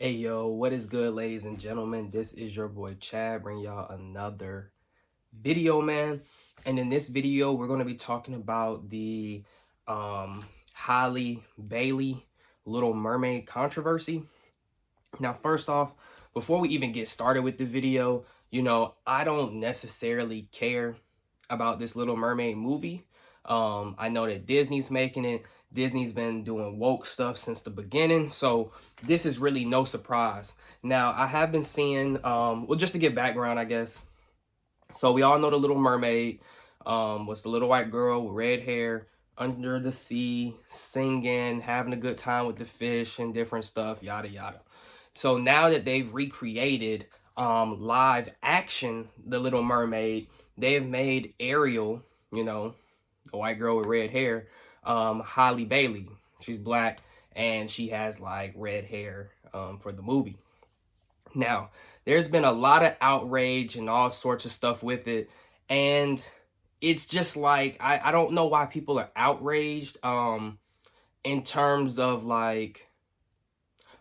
Hey yo, what is good, ladies and gentlemen? This is your boy Chad, bringing y'all another video, man. And in this video, we're going to be talking about the Halle Bailey Little Mermaid controversy. Now, first off, before we even get started with the video, I don't necessarily care about this Little Mermaid movie. I know that Disney's making it. Disney's been doing woke stuff since the beginning, so this is really no surprise. Now, I have been seeing, well, just to get background, I guess. So we all know the Little Mermaid was the little white girl with red hair under the sea, singing, having a good time with the fish and different stuff, yada yada. So now that they've recreated live action The Little Mermaid, they've made Ariel, the white girl with red hair, Halle Bailey. She's black and she has like red hair for the movie. Now, there's been a lot of outrage and all sorts of stuff with it. And it's just like, I don't know why people are outraged in terms of like,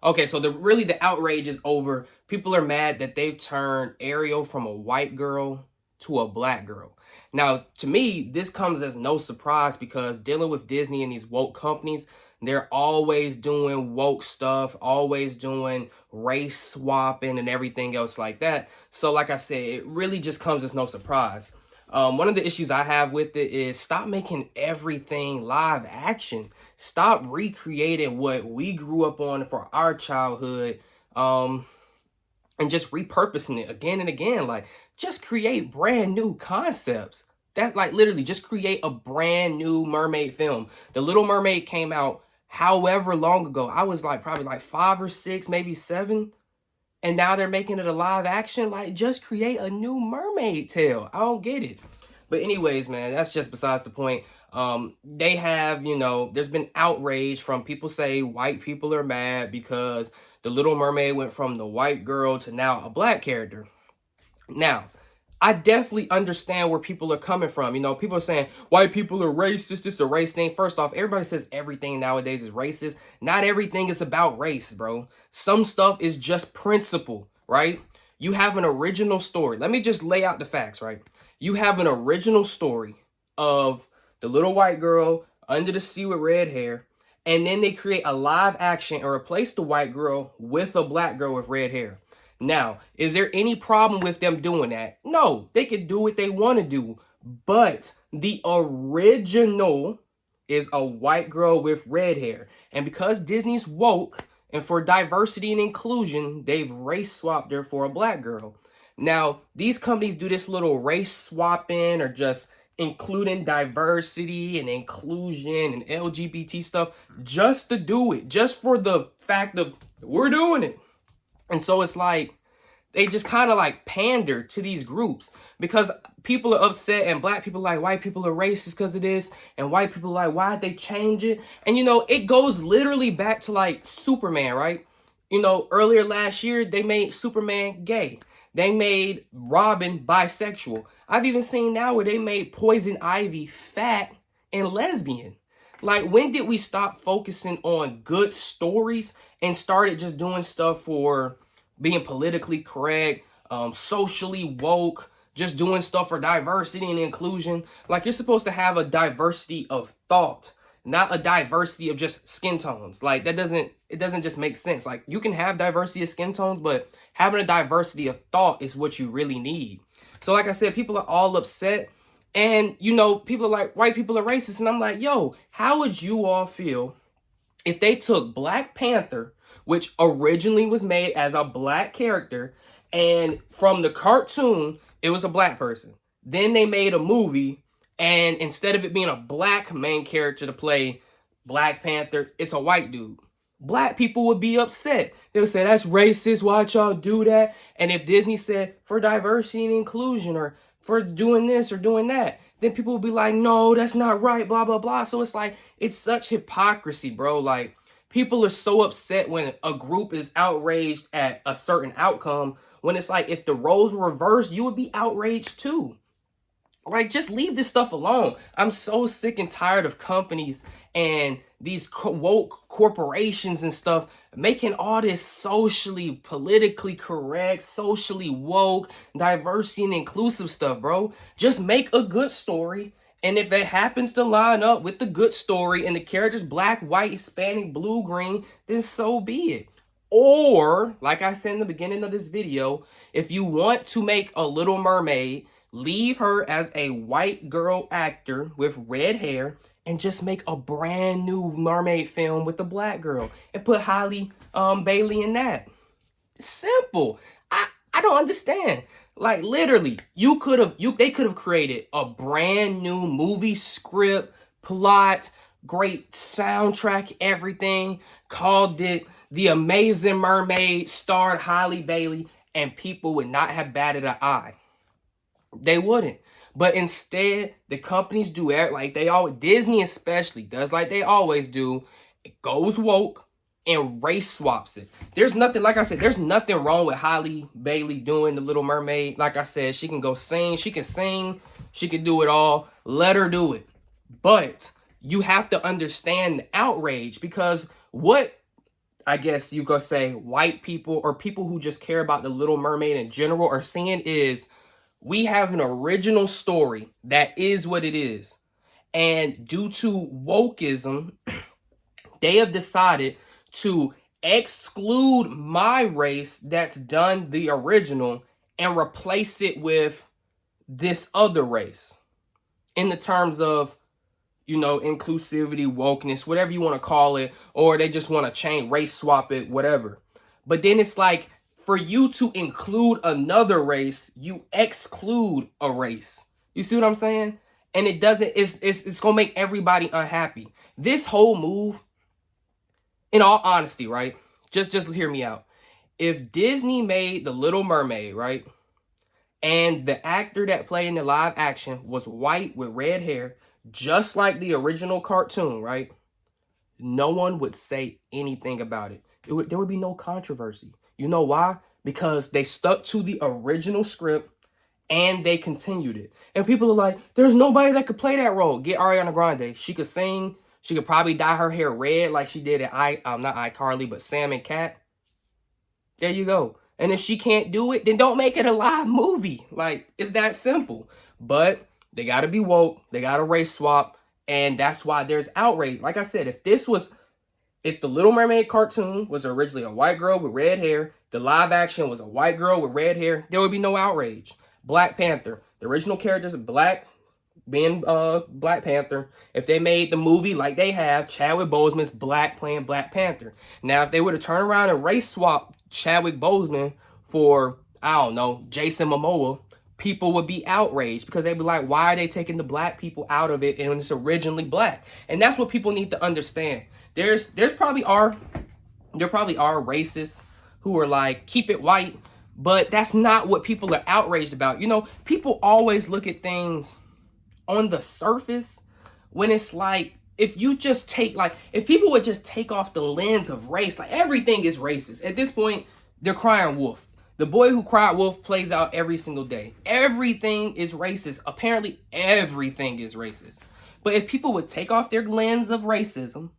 okay, so the outrage is over. People are mad that they've turned Ariel from a white girl to a black girl. Now, to me, this comes as no surprise because dealing with Disney and these woke companies, they're always doing woke stuff, always doing race swapping and everything else like that. So like I said, it really just comes as no surprise. One of the issues I have with it is stop making everything live action. Stop recreating what we grew up on for our childhood, and just repurposing it again and again. Like, just create brand new concepts. That, like, literally just create a brand new mermaid film. The Little Mermaid came out however long ago. I was like probably like 5 or 6, maybe 7. And now they're making it a live action. Like, just create a new mermaid tale. I don't get it. But anyways, man, that's just besides the point. They have, there's been outrage from people say white people are mad because the Little Mermaid went from the white girl to now a black character. Now, I definitely understand where people are coming from. People are saying white people are racist. It's a race thing. First off, everybody says everything nowadays is racist. Not everything is about race, bro. Some stuff is just principle, right? You have an original story. Let me just lay out the facts, right? You have an original story of the little white girl under the sea with red hair, and then they create a live action and replace the white girl with a black girl with red hair. Now, is there any problem with them doing that? No, they can do what they want to do. But the original is a white girl with red hair. And because Disney's woke and for diversity and inclusion, they've race swapped her for a black girl. Now, these companies do this little race swapping or just including diversity and inclusion and LGBT stuff just to do it, just for the fact of we're doing it. And so it's like they just kind of like pander to these groups because people are upset and black people like white people are racist because of this, and white people like why'd they change it? And it goes literally back to like Superman, right? Earlier last year they made Superman gay. They made Robin bisexual. I've even seen now where they made Poison Ivy fat and lesbian. Like, when did we stop focusing on good stories and started just doing stuff for being politically correct, socially woke, just doing stuff for diversity and inclusion? Like, you're supposed to have a diversity of thought, not a diversity of just skin tones. Like, it doesn't just make sense. Like, you can have diversity of skin tones, but having a diversity of thought is what you really need. So like I said, people are all upset. And, people are like, white people are racist. And I'm like, yo, how would you all feel if they took Black Panther, which originally was made as a black character, and from the cartoon, it was a black person. Then they made a movie, and instead of it being a black main character to play Black Panther, it's a white dude. Black people would be upset. They would say, that's racist. Why'd y'all do that? And if Disney said, for diversity and inclusion, or for doing this or doing that, then people would be like, no, that's not right, blah, blah, blah. So it's like, it's such hypocrisy, bro. Like, people are so upset when a group is outraged at a certain outcome, when it's like, if the roles were reversed, you would be outraged too. Like, just leave this stuff alone. I'm so sick and tired of companies and these woke corporations and stuff making all this socially, politically correct, socially woke, diversity and inclusive stuff, bro. Just make a good story. And if it happens to line up with the good story and the characters black, white, Hispanic, blue, green, then so be it. Or, like I said in the beginning of this video, if you want to make a Little Mermaid, leave her as a white girl actor with red hair and just make a brand new mermaid film with a black girl and put Halle Bailey in that. Simple. I don't understand. Like, literally, they could have created a brand new movie script, plot, great soundtrack, everything, called it The Amazing Mermaid, starred Halle Bailey, and people would not have batted an eye. They wouldn't. But instead, the companies do it like they always, Disney especially does like they always do. It goes woke and race swaps it. There's nothing, like I said, there's nothing wrong with Halle Bailey doing the Little Mermaid. Like I said, she can go sing, she can do it all. Let her do it. But you have to understand the outrage, because what I guess you could say white people or people who just care about the Little Mermaid in general are seeing is, we have an original story that is what it is. And due to wokeism, they have decided to exclude my race that's done the original and replace it with this other race in the terms of, you know, inclusivity, wokeness, whatever you want to call it, or they just want to change, race swap it, whatever. But then it's like, for you to include another race, you exclude a race. You see what I'm saying? And it doesn't, it's gonna make everybody unhappy. This whole move, in all honesty, right? Just hear me out. If Disney made The Little Mermaid, right, and the actor that played in the live action was white with red hair, just like the original cartoon, right, no one would say anything about it. There would be no controversy. You know why? Because they stuck to the original script and they continued it. And people are like, there's nobody that could play that role. Get Ariana Grande. She could sing. She could probably dye her hair red like she did at not iCarly, but Sam and Cat. There you go. And if she can't do it, then don't make it a live movie. Like, it's that simple. But they got to be woke. They got to race swap. And that's why there's outrage. Like I said, if the Little Mermaid cartoon was originally a white girl with red hair, the live action was a white girl with red hair, there would be no outrage. Black Panther, the original characters of Black Panther. If they made the movie like they have, Chadwick Boseman's black playing Black Panther. Now, if they were to turn around and race swap Chadwick Boseman for, I don't know, Jason Momoa, people would be outraged because they'd be like, why are they taking the black people out of it and it's originally black? And that's what people need to understand. There probably are racists who are like, keep it white, but that's not what people are outraged about. You know, people always look at things on the surface when it's like, if people would just take off the lens of race, like everything is racist. At this point, they're crying wolf. The boy who cried wolf plays out every single day. Everything is racist. Apparently, everything is racist. But if people would take off their lens of racism,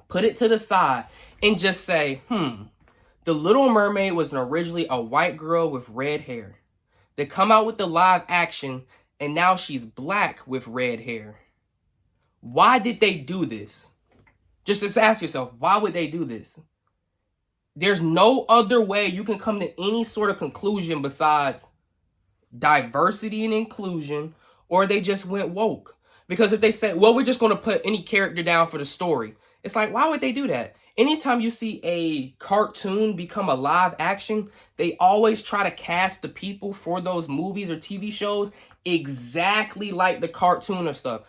put it to the side, and just say, The Little Mermaid was originally a white girl with red hair. They come out with the live action, and now she's black with red hair. Why did they do this? Just ask yourself, why would they do this? There's no other way you can come to any sort of conclusion besides diversity and inclusion, or they just went woke. Because if they say, well, we're just going to put any character down for the story, it's like, why would they do that? Anytime you see a cartoon become a live action, they always try to cast the people for those movies or TV shows exactly like the cartoon or stuff.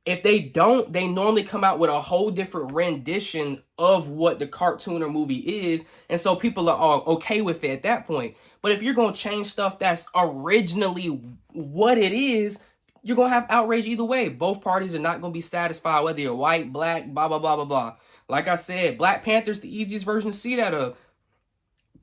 If they don't, they normally come out with a whole different rendition of what the cartoon or movie is. And so people are all okay with it at that point. But if you're going to change stuff that's originally what it is, you're going to have outrage either way. Both parties are not going to be satisfied, whether you're white, black, blah, blah, blah, blah, blah. Like I said, Black Panther's the easiest version to see that of.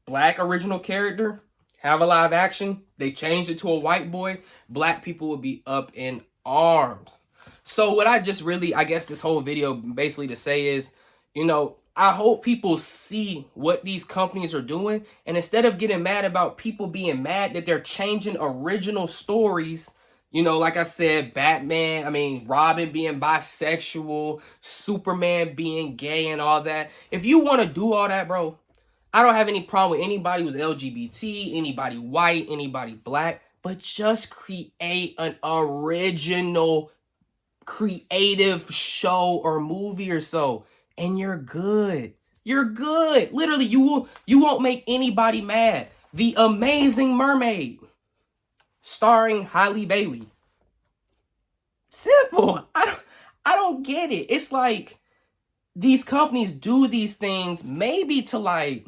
Black original character, have a live action, they changed it to a white boy, black people would be up in arms. So what I just really, I guess this whole video basically to say is, you know, I hope people see what these companies are doing, and instead of getting mad about people being mad that they're changing original stories, you know, like I said, Robin being bisexual, Superman being gay and all that. If you want to do all that, bro, I don't have any problem with anybody who's LGBT, anybody white, anybody black, but just create an original creative show or movie or so, and you're good. You're good. Literally, you won't make anybody mad. The Amazing Mermaid, starring Halle Bailey. Simple. I don't get it. It's like these companies do these things maybe to like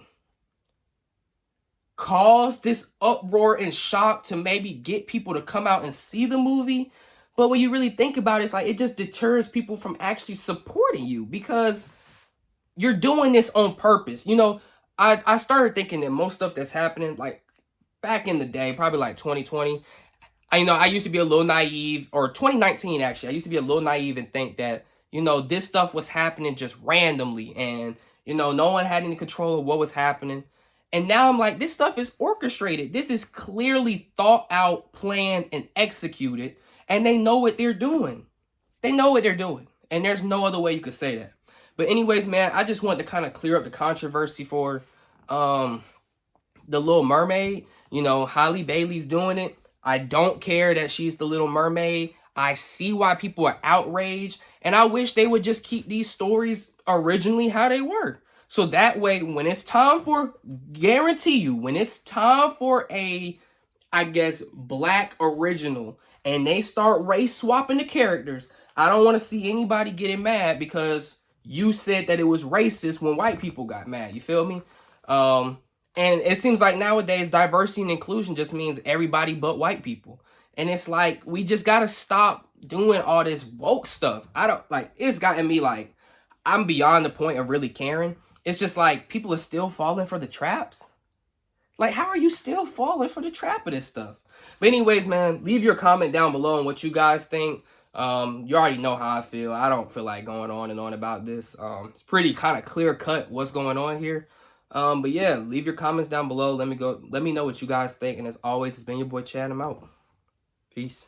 cause this uproar and shock to maybe get people to come out and see the movie. But when you really think about it, it's like it just deters people from actually supporting you because you're doing this on purpose. You know, I started thinking that most stuff that's happening, like back in the day, probably like 2020, I used to be a little naive, or 2019 actually, I used to be a little naive and think that, you know, this stuff was happening just randomly and, you know, no one had any control of what was happening. And now I'm like, this stuff is orchestrated. This is clearly thought out, planned, and executed. And they know what they're doing. They know what they're doing. And there's no other way you could say that. But anyways, man, I just wanted to kind of clear up the controversy for the Little Mermaid. You know, Halle Bailey's doing it. I don't care that she's the Little Mermaid. I see why people are outraged. And I wish they would just keep these stories originally how they were. So that way, when it's time for, guarantee you, when it's time for a, I guess, black original, and they start race swapping the characters, I don't want to see anybody getting mad because you said that it was racist when white people got mad. You feel me? And it seems like nowadays diversity and inclusion just means everybody but white people. And it's like, we just got to stop doing all this woke stuff. It's gotten me like, I'm beyond the point of really caring. It's just like people are still falling for the traps. Like, how are you still falling for the trap of this stuff? But anyways, man, leave your comment down below on what you guys think. You already know how I feel. I don't feel like going on and on about this. It's pretty kind of clear cut what's going on here. But yeah, leave your comments down below. Let me know what you guys think. And as always, it's been your boy Chad. I'm out. Peace.